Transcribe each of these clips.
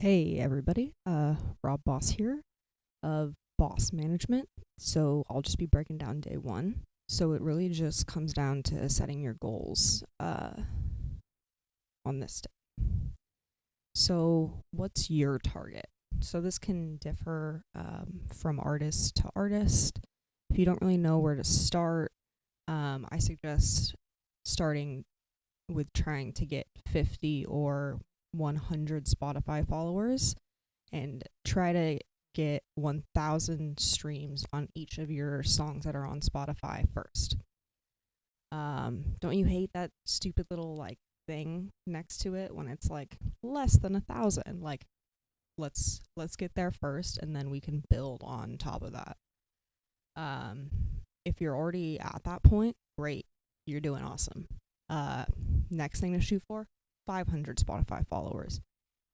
Hey everybody, Rob Boss here of Boss Management. So I'll just be breaking down day one. So it really just comes down to setting your goals on this day. So what's your target? So this can differ from artist to artist. If you don't really know where to start, I suggest starting with trying to get 50 or 100 Spotify followers and try to get 1,000 streams on each of your songs that are on Spotify first. Don't you hate that stupid little like thing next to it when it's like less than 1,000? Like let's get there first and then we can build on top of that. Um, if you're already at that point, great, you're doing awesome. Next thing to shoot for, 500 Spotify followers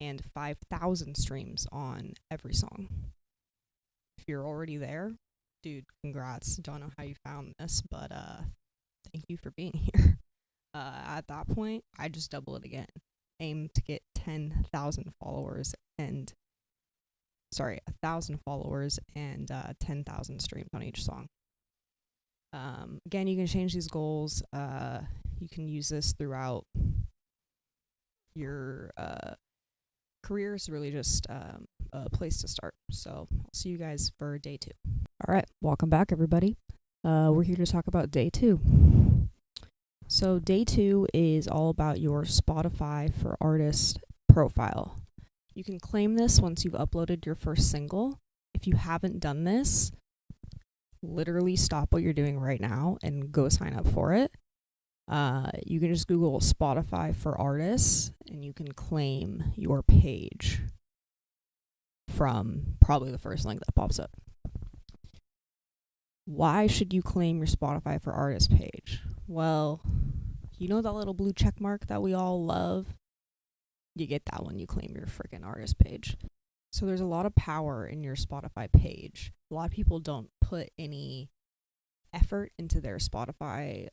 and 5,000 streams on every song. If you're already there, dude, congrats. Don't know how you found this, but thank you for being here. At that point, I just double it again. Aim to get 10,000 followers and 1,000 followers and 10,000 streams on each song. Again, you can change these goals. You can use this throughout your career. Is really just a place to start. So I'll see you guys for day 2. All right, welcome back, everybody. We're here to talk about day 2. So day 2 is all about your Spotify for Artists profile. You can claim this once you've uploaded your first single. If you haven't done this, literally stop what you're doing right now and go sign up for it. You can just Google Spotify for Artists and you can claim your page from probably the first link that pops up. Why should you claim your Spotify for Artists page? Well, you know that little blue check mark that we all love? You get that when you claim your freaking artist page. So there's a lot of power in your Spotify page. A lot of people don't put any effort into their Spotify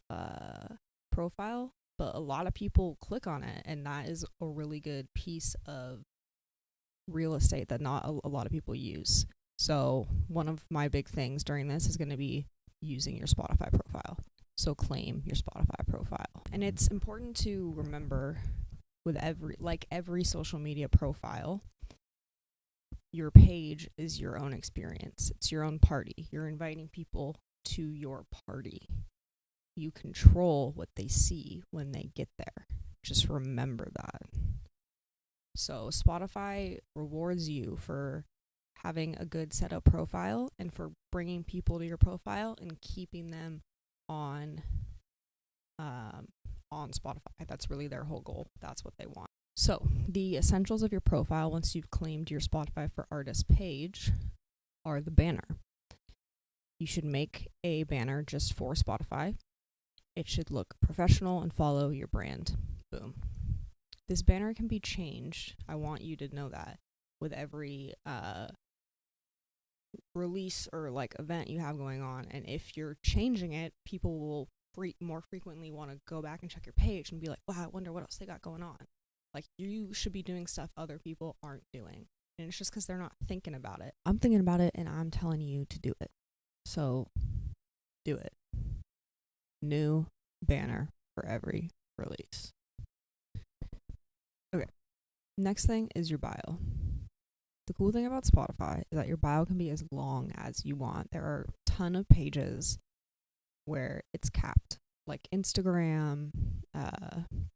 profile, but a lot of people click on it, and that is a really good piece of real estate that not a lot of people use. So one of my big things during this is going to be using your Spotify profile. So claim your Spotify profile. And it's important to remember with every social media profile, your page is your own experience. It's your own party. You're inviting people to your party. You control what they see when they get there. Just remember that. So Spotify rewards you for having a good setup profile and for bringing people to your profile and keeping them on Spotify. That's really their whole goal. That's what they want. So the essentials of your profile once you've claimed your Spotify for Artists page are the banner. You should make a banner just for Spotify. It should look professional and follow your brand. Boom. This banner can be changed. I want you to know that with every release or like event you have going on. And if you're changing it, people will more frequently want to go back and check your page and be like, wow, I wonder what else they got going on. Like, you should be doing stuff other people aren't doing. And it's just because they're not thinking about it. I'm thinking about it and I'm telling you to do it. So do it. New banner for every release. Okay. Next thing is your bio. The cool thing about Spotify is that your bio can be as long as you want. There are a ton of pages where it's capped, like Instagram,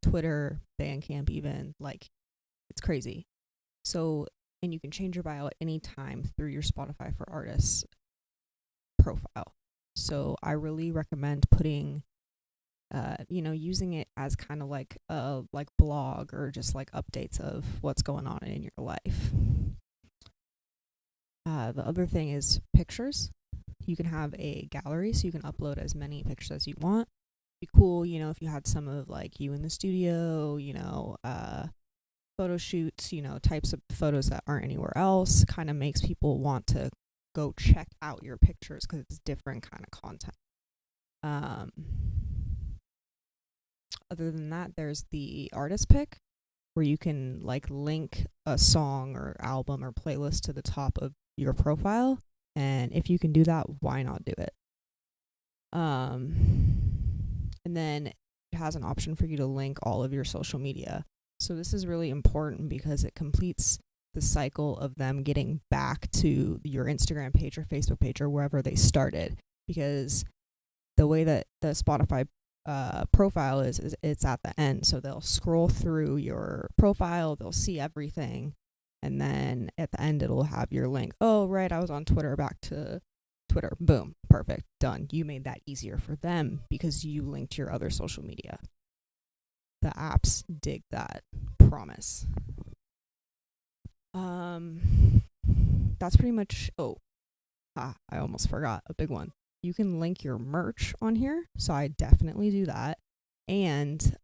Twitter, Bandcamp even. Like, it's crazy. So, and you can change your bio at any time through your Spotify for Artists profile. So I really recommend putting using it as kind of like a blog or just like updates of what's going on in your life. The other thing is pictures. You can have a gallery, so you can upload as many pictures as you want. It'd be cool, if you had some of like you in the studio, photo shoots, types of photos that aren't anywhere else. Kind of makes people want to go check out your pictures because it's different kind of content. Other than that, there's the artist pick. where you can like link a song or album or playlist to the top of your profile. And if you can do that, why not do it? And then it has an option for you to link all of your social media. So this is really important because it completes the cycle of them getting back to your Instagram page or Facebook page or wherever they started. Because the way that the Spotify profile is it's at the end. So they'll scroll through your profile, they'll see everything, and then at the end it'll have your link. Oh, right, I was on Twitter, back to Twitter. Boom, perfect, done. You made that easier for them because you linked your other social media. The apps dig that, promise. That's pretty much. I almost forgot a big one. You can link your merch on here, so I definitely do that. And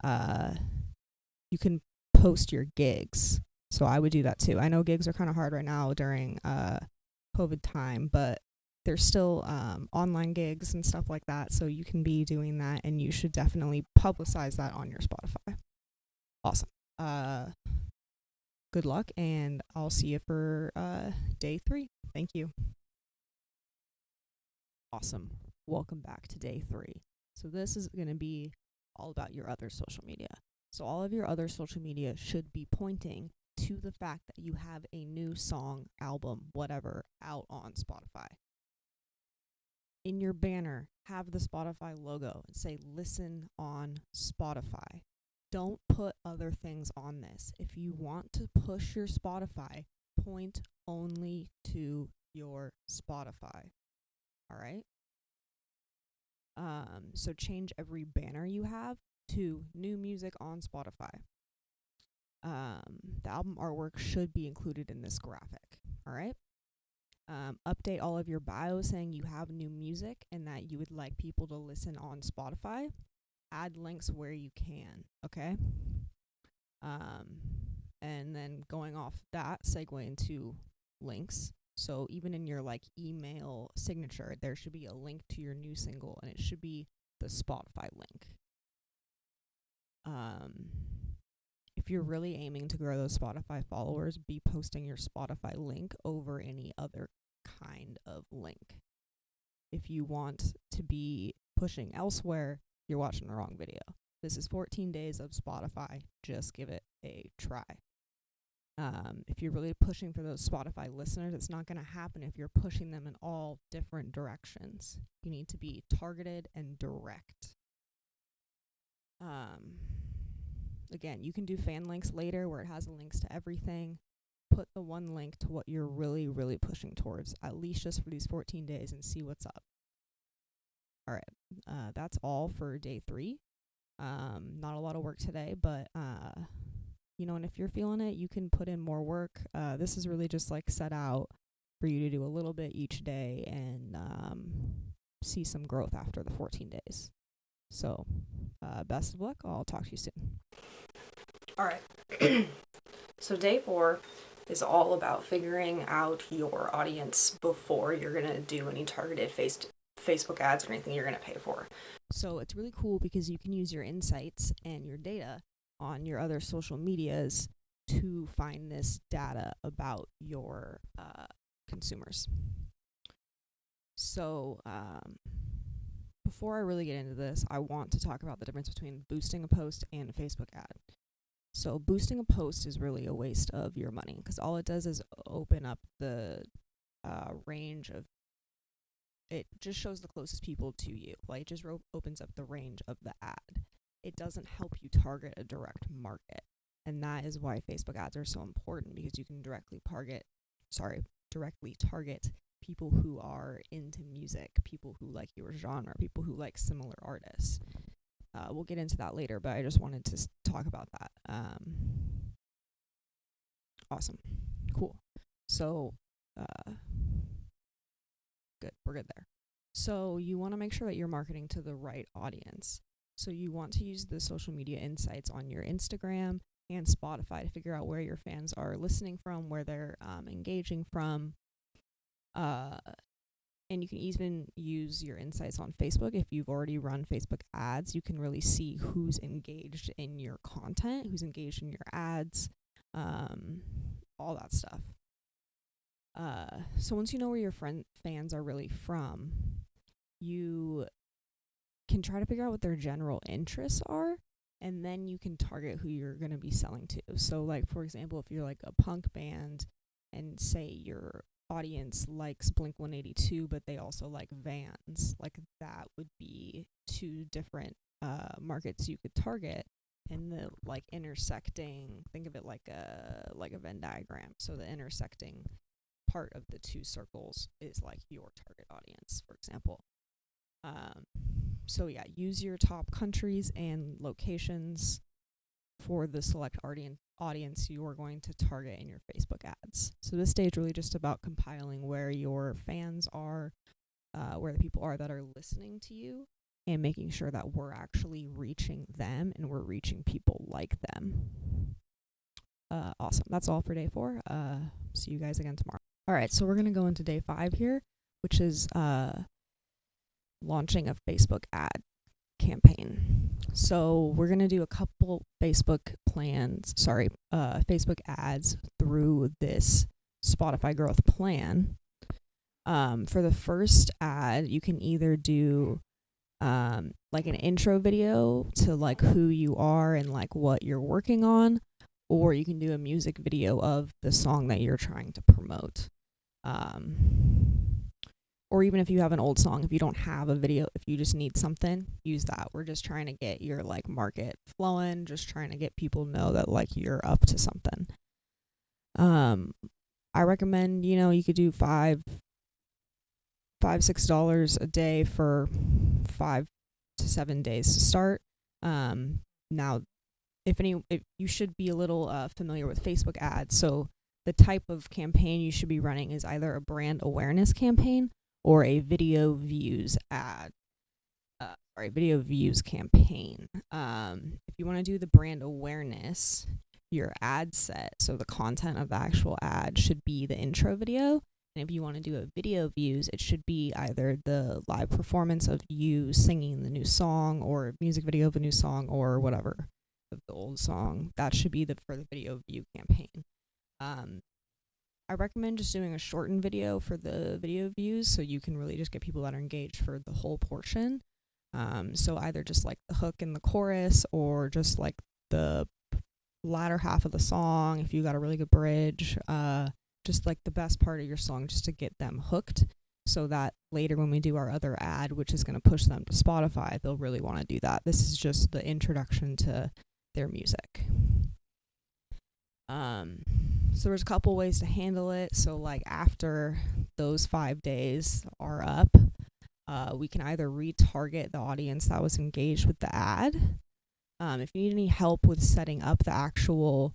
you can post your gigs, so I would do that too. I know gigs are kind of hard right now during COVID time, but there's still online gigs and stuff like that, so you can be doing that, and you should definitely publicize that on your Spotify. Awesome. Good luck, and I'll see you for day 3. Thank you. Awesome. Welcome back to day 3. So this is going to be all about your other social media. So all of your other social media should be pointing to the fact that you have a new song, album, whatever, out on Spotify. In your banner, have the Spotify logo and say, listen on Spotify. Don't put other things on this. If you want to push your Spotify, point only to your Spotify. All right. So change every banner you have to new music on Spotify. The album artwork should be included in this graphic. All right. Update all of your bio saying you have new music and that you would like people to listen on Spotify. Add links where you can. Okay. And then going off that, segue into links. So even in your like email signature, there should be a link to your new single, and it should be the Spotify link. If you're really aiming to grow those Spotify followers, be posting your Spotify link over any other kind of link. If you want to be pushing elsewhere, you're watching the wrong video. This is 14 days of Spotify. Just give it a try. If you're really pushing for those Spotify listeners, it's not going to happen if you're pushing them in all different directions. You need to be targeted and direct. Again, you can do fan links later where it has links to everything. Put the one link to what you're really, really pushing towards, at least just for these 14 days, and see what's up. All right. That's all for day 3. Not a lot of work today, but and if you're feeling it, you can put in more work. This is really just like set out for you to do a little bit each day and see some growth after the 14 days. So best of luck. I'll talk to you soon. All right. So day 4 is all about figuring out your audience before you're going to do any targeted Facebook ads or anything you're going to pay for. So it's really cool because you can use your insights and your data on your other social medias to find this data about your consumers. So before I really get into this, I want to talk about the difference between boosting a post and a Facebook ad. So boosting a post is really a waste of your money because all it does is open up the range of, it just shows the closest people to you. Like it just opens up the range of the ad. It doesn't help you target a direct market. And that is why Facebook ads are so important, because you can directly target people who are into music, people who like your genre, people who like similar artists. We'll get into that later, but I just wanted to talk about that. Awesome. Cool. So, good. We're good there. So you want to make sure that you're marketing to the right audience. So you want to use the social media insights on your Instagram and Spotify to figure out where your fans are listening from, where they're engaging from. And you can even use your insights on Facebook. If you've already run Facebook ads, you can really see who's engaged in your content, who's engaged in your ads, all that stuff. So once you know where your fans are really from, you can try to figure out what their general interests are, and then you can target who you're going to be selling to. So like, for example, if you're like a punk band and say your audience likes Blink-182 but they also like Vans, like that would be two different markets you could target. And the like intersecting, think of it like a Venn diagram. So the intersecting part of the two circles is like your target audience, for example. So yeah, use your top countries and locations for the select audience you are going to target in your Facebook ads. So this stage really just about compiling where your fans are, where the people are that are listening to you, and making sure that we're actually reaching them and we're reaching people like them. Awesome. That's all for day 4. See you guys again tomorrow. All right, so we're going to go into day 5 here, which is launching a Facebook ad campaign. So we're going to do a couple Facebook ads through this Spotify growth plan. For the first ad, you can either do like an intro video to like who you are and like what you're working on, or you can do a music video of the song that you're trying to promote. Or even if you have an old song, if you don't have a video, if you just need something, use that. We're just trying to get your like market flowing, just trying to get people to know that like you're up to something. I recommend, you could do $5-6 a day for 5 to 7 days to start. Now, if you should be a little familiar with Facebook ads. So the type of campaign you should be running is either a brand awareness campaign or a video views campaign. If you want to do the brand awareness, your ad set, so the content of the actual ad should be the intro video. And if you want to do a video views, it should be either the live performance of you singing the new song or a music video of a new song or whatever of the old song. That should be for the video view campaign. I recommend just doing a shortened video for the video views so you can really just get people that are engaged for the whole portion. So either just like the hook and the chorus, or just like the latter half of the song if you got a really good bridge, just like the best part of your song, just to get them hooked, so that later when we do our other ad, which is going to push them to Spotify, they'll really want to do that. This is just the introduction to their music. So there's a couple ways to handle it. So like after those 5 days are up, we can either retarget the audience that was engaged with the ad. If you need any help with setting up the actual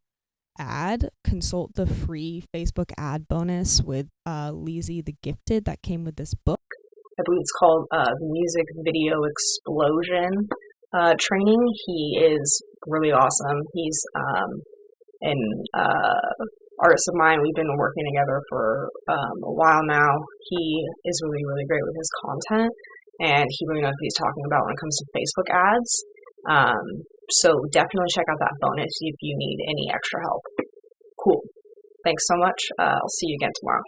ad, consult the free Facebook ad bonus with Lizzie the Gifted that came with this book. I believe it's called the Music Video Explosion training. He is really awesome. He's an artist of mine. We've been working together for a while now. He is really, really great with his content, and he really knows what he's talking about when it comes to Facebook ads. So definitely check out that bonus if you need any extra help. Cool. Thanks so much. I'll see you again tomorrow.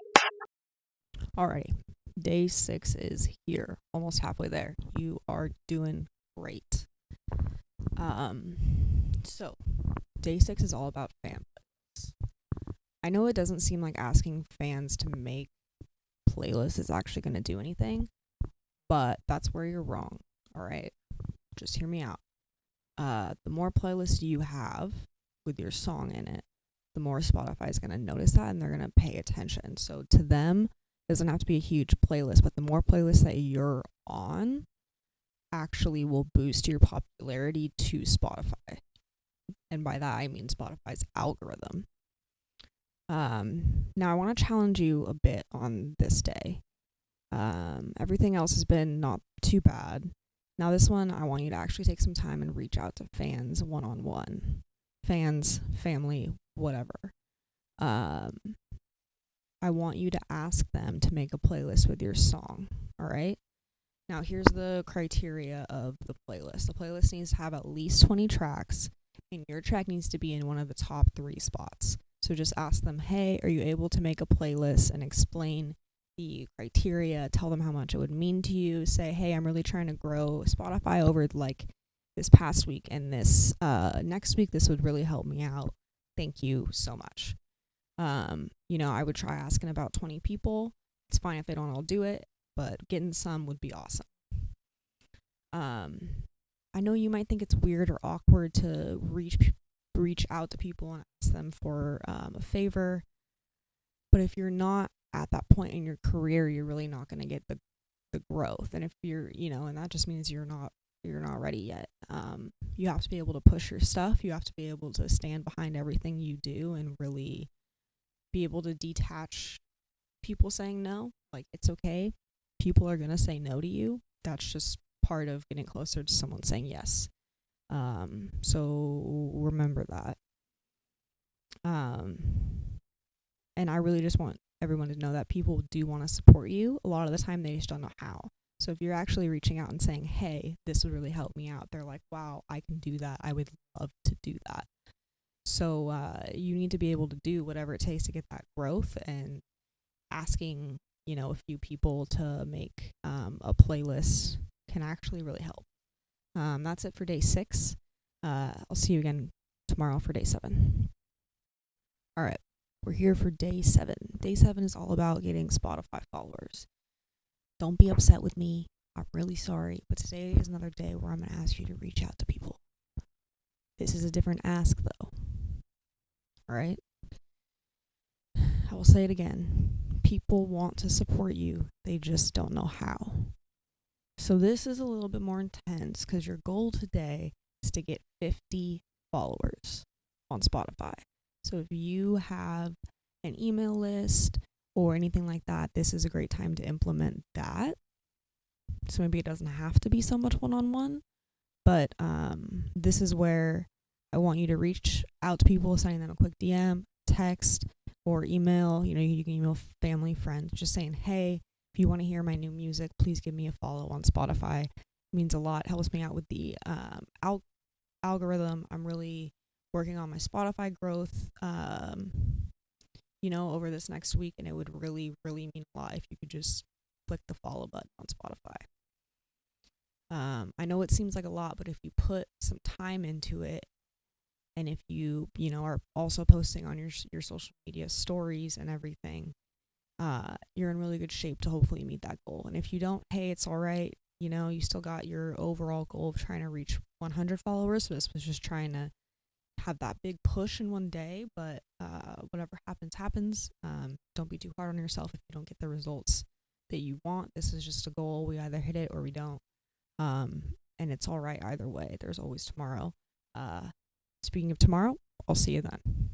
Alrighty. Day 6 is here. Almost halfway there. You are doing great. So day 6 is all about fan playlists. I know it doesn't seem like asking fans to make playlists is actually going to do anything, but that's where you're wrong. Alright? Just hear me out. The more playlists you have with your song in it, the more Spotify is going to notice that and they're going to pay attention. So to them, it doesn't have to be a huge playlist, but the more playlists that you're on actually will boost your popularity to Spotify. And by that, I mean Spotify's algorithm. Now, I want to challenge you a bit on this day. Everything else has been not too bad. Now this one, I want you to actually take some time and reach out to fans one-on-one. Fans, family, whatever. I want you to ask them to make a playlist with your song. All right. Now, here's the criteria of the playlist. The playlist needs to have at least 20 tracks, and your track needs to be in one of the top 3 spots. So just ask them, hey, are you able to make a playlist, and explain the criteria, tell them how much it would mean to you. Say, hey, I'm really trying to grow Spotify over like this past week, and this next week, this would really help me out. Thank you so much. I would try asking about 20 people. It's fine if they don't all do it, but getting some would be awesome. I know you might think it's weird or awkward to reach out to people and ask them for a favor, but if you're not at that point in your career, you're really not going to get the growth. And if you're, and that just means you're not ready yet. You have to be able to push your stuff. You have to be able to stand behind everything you do and really be able to detach people saying no. Like, it's okay. People are going to say no to you. That's just part of getting closer to someone saying yes. So remember that. And I really just want everyone to know that people do want to support you. A lot of the time they just don't know how. So if you're actually reaching out and saying, hey, this would really help me out, they're like, wow, I can do that. I would love to do that. So you need to be able to do whatever it takes to get that growth, and asking, a few people to make a playlist can actually really help. That's it for day 6. I'll see you again tomorrow for day 7. All right, we're here for day 7. Day 7 is all about getting Spotify followers. Don't be upset with me. I'm really sorry, but today is another day where I'm going to ask you to reach out to people. This is a different ask, though. All right? I will say it again. People want to support you. They just don't know how. So this is a little bit more intense because your goal today is to get 50 followers on Spotify. So if you have an email list or anything like that, this is a great time to implement that. So maybe it doesn't have to be so much one-on-one, but this is where I want you to reach out to people, sending them a quick DM, text, or email. You can email family, friends, just saying, hey, if you want to hear my new music, please give me a follow on Spotify. It means a lot. It helps me out with the algorithm. I'm really working on my Spotify growth, over this next week, and it would really, really mean a lot if you could just click the follow button on Spotify. I know it seems like a lot, but if you put some time into it, and if you, are also posting on your social media stories and everything, you're in really good shape to hopefully meet that goal. And if you don't, hey, it's all right. You still got your overall goal of trying to reach 100 followers. So this was just trying to have that big push in one day. But whatever happens. Don't be too hard on yourself if you don't get the results that you want. This is just a goal. We either hit it or we don't. And it's all right either way. There's always tomorrow. Speaking of tomorrow, I'll see you then.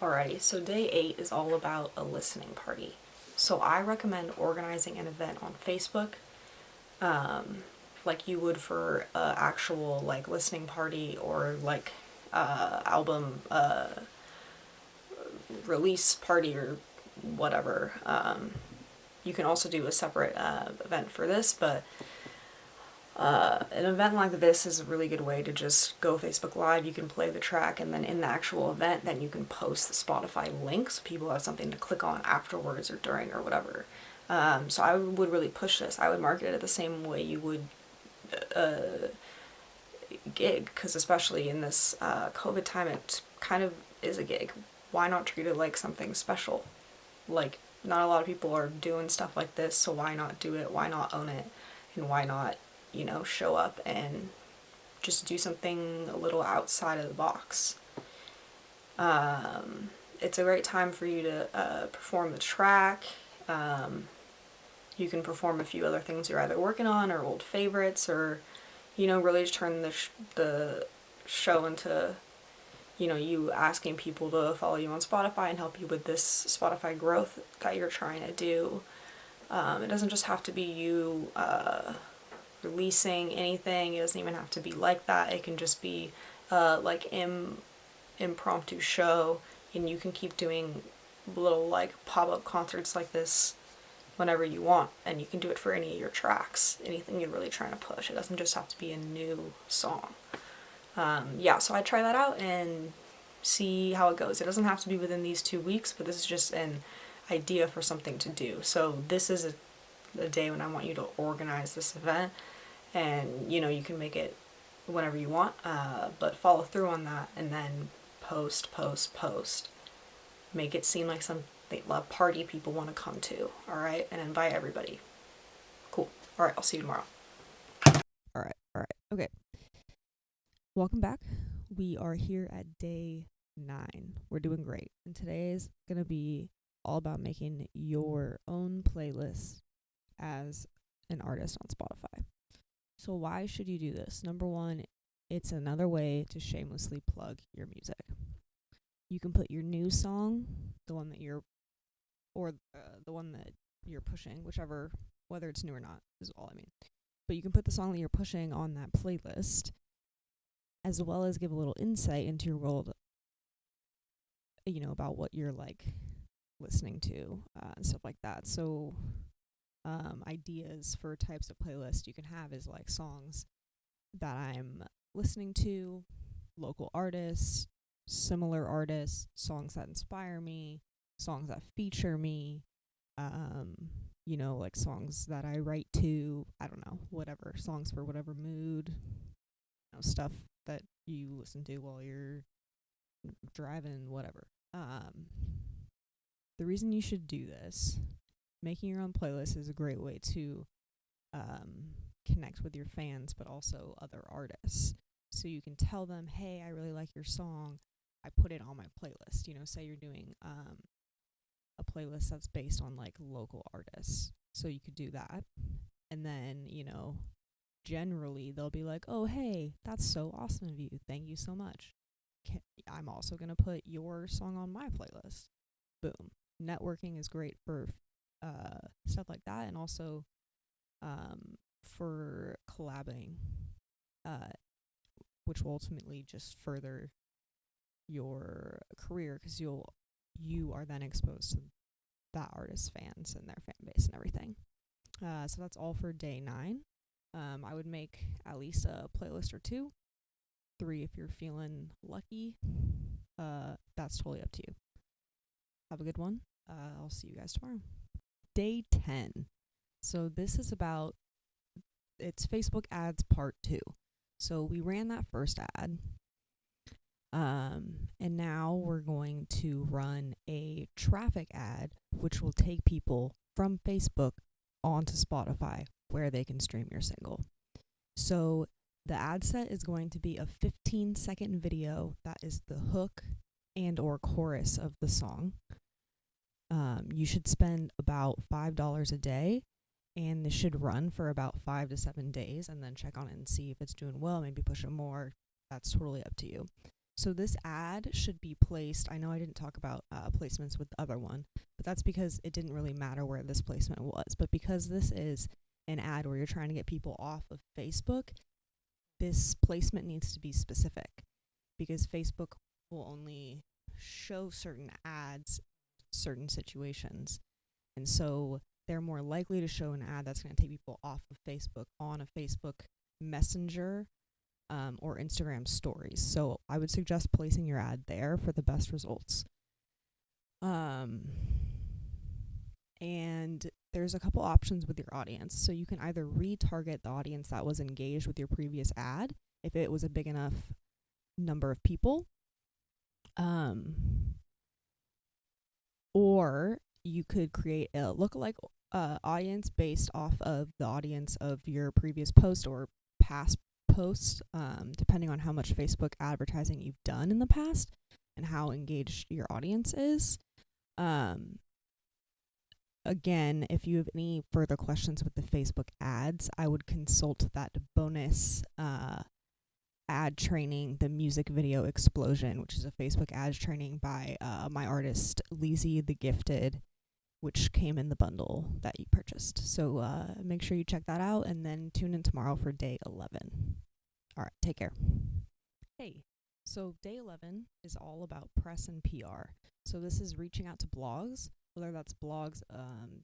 Alrighty, so day 8 is all about a listening party. So I recommend organizing an event on Facebook, like you would for an actual listening party or album release party or whatever. You can also do a separate event for this, but an event like this is a really good way to just go Facebook Live. You can play the track, and then in the actual event, then you can post the Spotify link so people have something to click on afterwards or during or whatever. So I would really push this. I would market it the same way you would gig, because especially in this COVID time, it kind of is a gig. Why not treat it like something special? Not a lot of people are doing stuff like this, so why not do it? Why not own it? And why not show up and just do something a little outside of the box. It's a great time for you to perform the track. You can perform a few other things you're either working on or old favorites, or really just turn the show into you asking people to follow you on Spotify and help you with this Spotify growth that you're trying to do. It doesn't just have to be you releasing anything. It doesn't even have to be like that. It can just be impromptu show, and you can keep doing little like pop-up concerts like this whenever you want, and you can do it for any of your tracks, anything you're really trying to push. It doesn't just have to be a new song. Yeah, so I try that out and see how it goes. It doesn't have to be within these 2 weeks, but this is just an idea for something to do. So this is a day when I want you to organize this event, and you can make it whenever you want, but follow through on that, and then post, post, post. Make it seem like something a party people want to come to, all right? And invite everybody. Cool. All right, I'll see you tomorrow. All right. Okay. Welcome back. We are here at day 9. We're doing great. And today is going to be all about making your own playlist as an artist on Spotify. So why should you do this? Number one, it's another way to shamelessly plug your music. You can put your new song, the one that you're pushing, whichever, whether it's new or not, is all I mean. But you can put the song that you're pushing on that playlist, as well as give a little insight into your world, about what you're like listening to and stuff like that. So ideas for types of playlists you can have is like songs that I'm listening to, local artists, similar artists, songs that inspire me, songs that feature me, like songs that I write to, I don't know, whatever, songs for whatever mood, stuff that you listen to while you're driving, whatever. The reason you should do this, making your own playlist, is a great way to connect with your fans, but also other artists. So you can tell them, hey, I really like your song. I put it on my playlist. Say you're doing a playlist that's based on like local artists. So you could do that. And then, generally they'll be like, oh, hey, that's so awesome of you. Thank you so much. I'm also going to put your song on my playlist. Boom. Networking is great for stuff like that, and also for collabing, which will ultimately just further your career, because you are then exposed to that artist's fans and their fan base and everything. So that's all for day 9. I would make at least a playlist or 2, 3 if you're feeling lucky. That's totally up to you. Have a good one. I'll see you guys tomorrow. Day 10. So this is it's Facebook ads part 2. So we ran that first ad. And now we're going to run a traffic ad, which will take people from Facebook onto Spotify, where they can stream your single. So the ad set is going to be a 15-second video that is the hook and or chorus of the song. You should spend about $5 a day, and this should run for about 5 to 7 days, and then check on it and see if it's doing well, maybe push it more. That's totally up to you. So this ad should be placed, I know I didn't talk about placements with the other one, but that's because it didn't really matter where this placement was. But because this is an ad where you're trying to get people off of Facebook, this placement needs to be specific, because Facebook will only show certain ads, certain situations. And so they're more likely to show an ad that's going to take people off of Facebook on a Facebook Messenger or Instagram stories. So I would suggest placing your ad there for the best results. And there's a couple options with your audience. So you can either retarget the audience that was engaged with your previous ad, if it was a big enough number of people. Or you could create a lookalike audience based off of the audience of your previous post or past posts, depending on how much Facebook advertising you've done in the past and how engaged your audience is. Again, if you have any further questions with the Facebook ads, I would consult that bonus ad training, the Music Video Explosion, which is a Facebook ads training by my artist, Lizzie the Gifted, which came in the bundle that you purchased. So make sure you check that out, and then tune in tomorrow for day 11. All right, take care. Hey. So day 11 is all about press and PR. So this is reaching out to blogs, whether that's blogs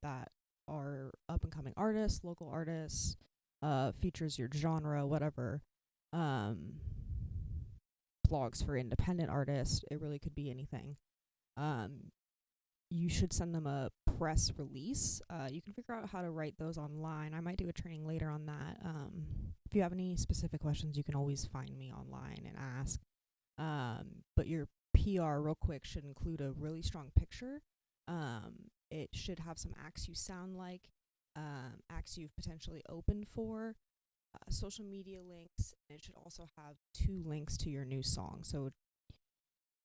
that are up and coming artists, local artists, features your genre, whatever. Um, blogs for independent artists. It really could be anything. You should send them a press release. You can figure out how to write those online. I might do a training later on that. If you have any specific questions, you can always find me online and ask. But your PR, real quick, should include a really strong picture. It should have some acts you sound like, acts you've potentially opened for, social media links, and it should also have 2 links to your new song. So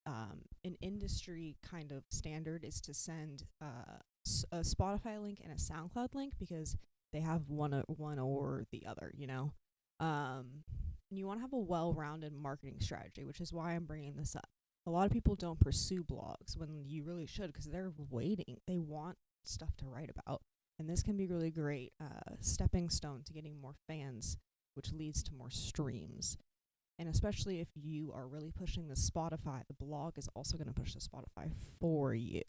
an industry kind of standard is to send a Spotify link and a SoundCloud link because they have one or the other, you know. And you want to have a well-rounded marketing strategy, which is why I'm bringing this up. A lot of people don't pursue blogs when you really should because they're waiting. They want stuff to write about. And this can be really great stepping stone to getting more fans, which leads to more streams. And especially if you are really pushing the Spotify, the blog is also going to push the Spotify for you.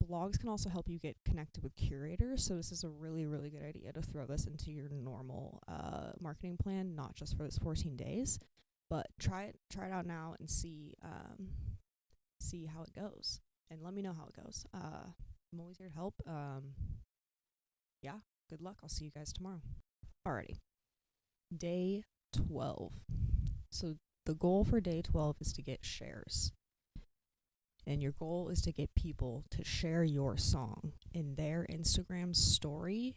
Blogs can also help you get connected with curators. So this is a really, really good idea to throw this into your normal marketing plan, not just for this 14 days, but try it out now and see how it goes. And let me know how it goes. I'm always here to help. Yeah, good luck. I'll see you guys tomorrow. Alrighty. Day 12. So the goal for day 12 is to get shares. And your goal is to get people to share your song in their Instagram story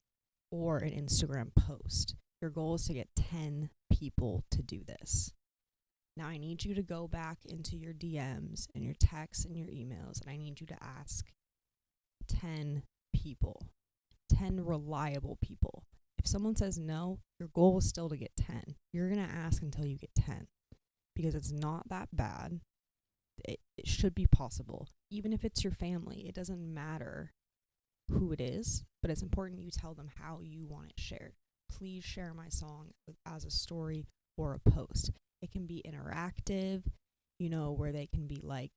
or an Instagram post. Your goal is to get 10 people to do this. Now I need you to go back into your DMs and your texts and your emails, and I need you to ask 10 people, 10 reliable people. If someone says no, your goal is still to get 10. You're going to ask until you get 10 because it's not that bad. It should be possible. Even if it's your family, it doesn't matter who it is, but it's important you tell them how you want it shared. Please share my song as a story or a post. It can be interactive, you know, where they can be like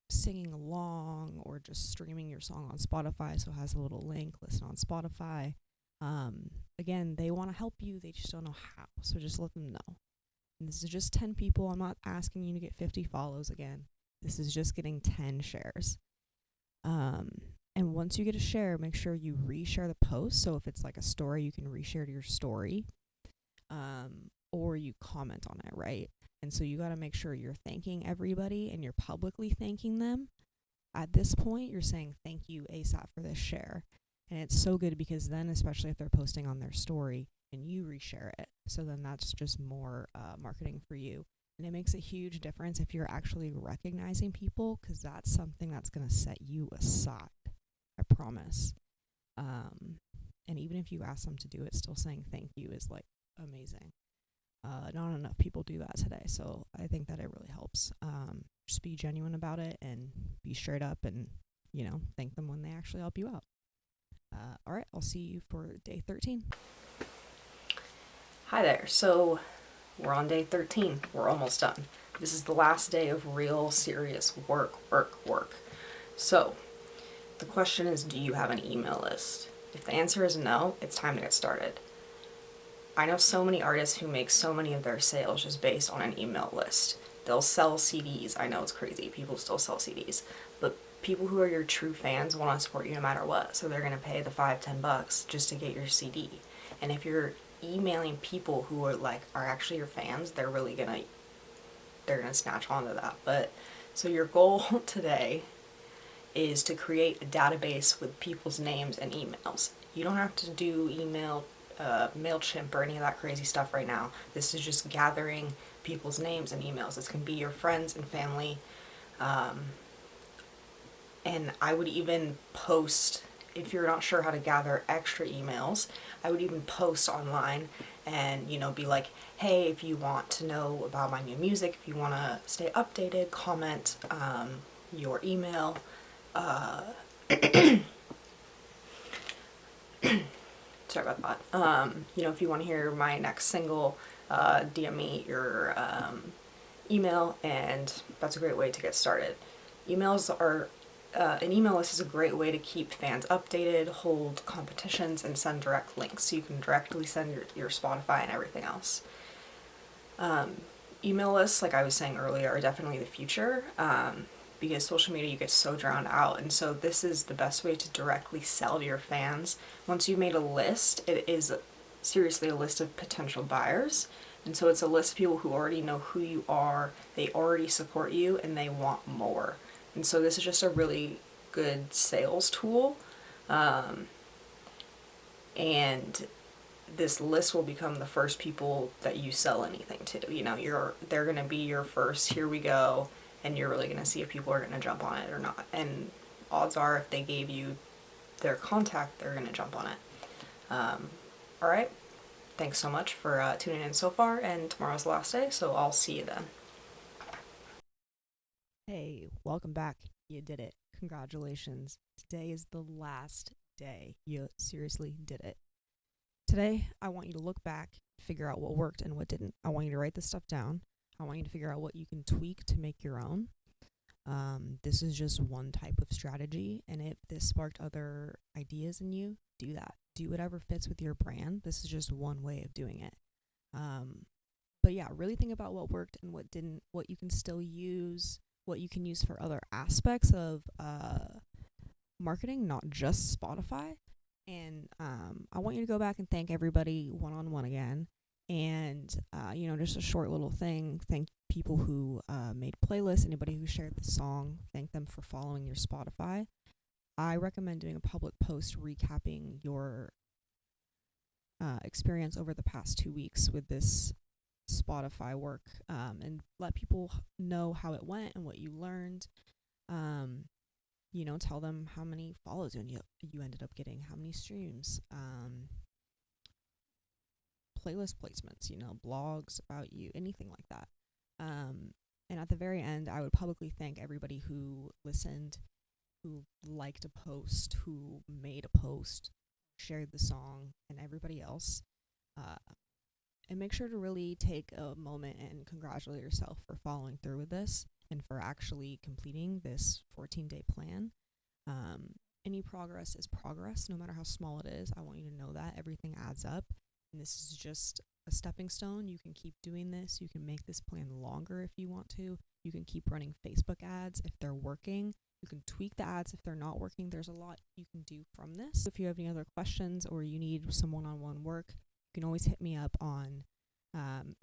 singing along or just streaming your song on Spotify, so it has a little link, listen on Spotify. Again, they want to help you, they just don't know how, so just let them know. And this is just 10 people. I'm not asking you to get 50 follows again. This is just getting 10 shares. And once you get a share, make sure you reshare the post. So if it's like a story, you can reshare to your story, or you comment on it, right? And so you got to make sure you're thanking everybody and you're publicly thanking them. At this point, you're saying thank you ASAP for this share. And it's so good because then, especially if they're posting on their story and you reshare it, so then that's just more marketing for you. And it makes a huge difference if you're actually recognizing people, because that's something that's going to set you aside. I promise. And even if you ask them to do it, still saying thank you is like amazing. Not enough people do that today, so I think that it really helps. Just be genuine about it and be straight up and, you know, thank them when they actually help you out. All right, I'll see you for day 13. Hi there. So we're on day 13. We're almost done. This is the last day of real serious work. So the question is, do you have an email list? If the answer is no, it's time to get started. I know so many artists who make so many of their sales just based on an email list. They'll sell CDs. I know it's crazy. People still sell CDs. But people who are your true fans want to support you no matter what. So they're going to pay the $5-10 just to get your CD. And if you're emailing people who are actually your fans, they're gonna snatch onto that. But so your goal today is to create a database with people's names and emails. You don't have to do email, MailChimp or any of that crazy stuff right now. This is just gathering people's names and emails. This can be your friends and family. And I would even post, if you're not sure how to gather extra emails, I would even post online and, you know, be like, hey, if you want to know about my new music, if you want to stay updated, comment your email. sorry about that. If you want to hear my next single, DM me your email, and that's a great way to get started. An email list is a great way to keep fans updated, hold competitions, and send direct links. So you can directly send your Spotify and everything else. Email lists, like I was saying earlier, are definitely the future, because social media, you get so drowned out. And so this is the best way to directly sell to your fans. Once you've made a list, it is seriously a list of potential buyers. And so it's a list of people who already know who you are, they already support you, and they want more. And so this is just a really good sales tool. And this list will become the first people that you sell anything to. They're going to be your first, here we go, and you're really going to see if people are going to jump on it or not. And odds are, if they gave you their contact, they're going to jump on it. All right. Thanks so much for tuning in so far, and tomorrow's the last day, so I'll see you then. Hey, welcome back. You did it. Congratulations. Today is the last day. You seriously did it. Today, I want you to look back, figure out what worked and what didn't. I want you to write this stuff down. I want you to figure out what you can tweak to make your own. This is just one type of strategy, and if this sparked other ideas in you, do that. Do whatever fits with your brand. This is just one way of doing it. But yeah, really think about what worked and what didn't, what you can still use, what you can use for other aspects of marketing, not just Spotify. And I want you to go back and thank everybody one-on-one again. And, just a short little thing. Thank people who made playlists, anybody who shared the song. Thank them for following your Spotify. I recommend doing a public post recapping your experience over the past 2 weeks with this Spotify work, and let people know how it went and what you learned. Tell them how many follows you ended up getting, how many streams, playlist placements, blogs about you, anything like that. And at the very end, I would publicly thank everybody who listened, who liked a post, who made a post, shared the song, and everybody else. And make sure to really take a moment and congratulate yourself for following through with this and for actually completing this 14-day plan. Any progress is progress, no matter how small it is. I want you to know that everything adds up, and this is just a stepping stone. You can keep doing this. You can make this plan longer if you want to. You can keep running Facebook ads if they're working. You can tweak the ads if they're not working. There's a lot you can do from this. If you have any other questions or you need some one-on-one work, you can always hit me up on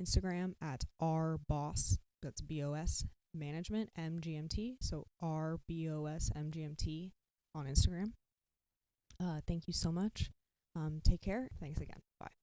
Instagram at rboss, that's BOS management, MGMT. So RBOS MGMT on Instagram. Thank you so much. Take care. Thanks again. Bye.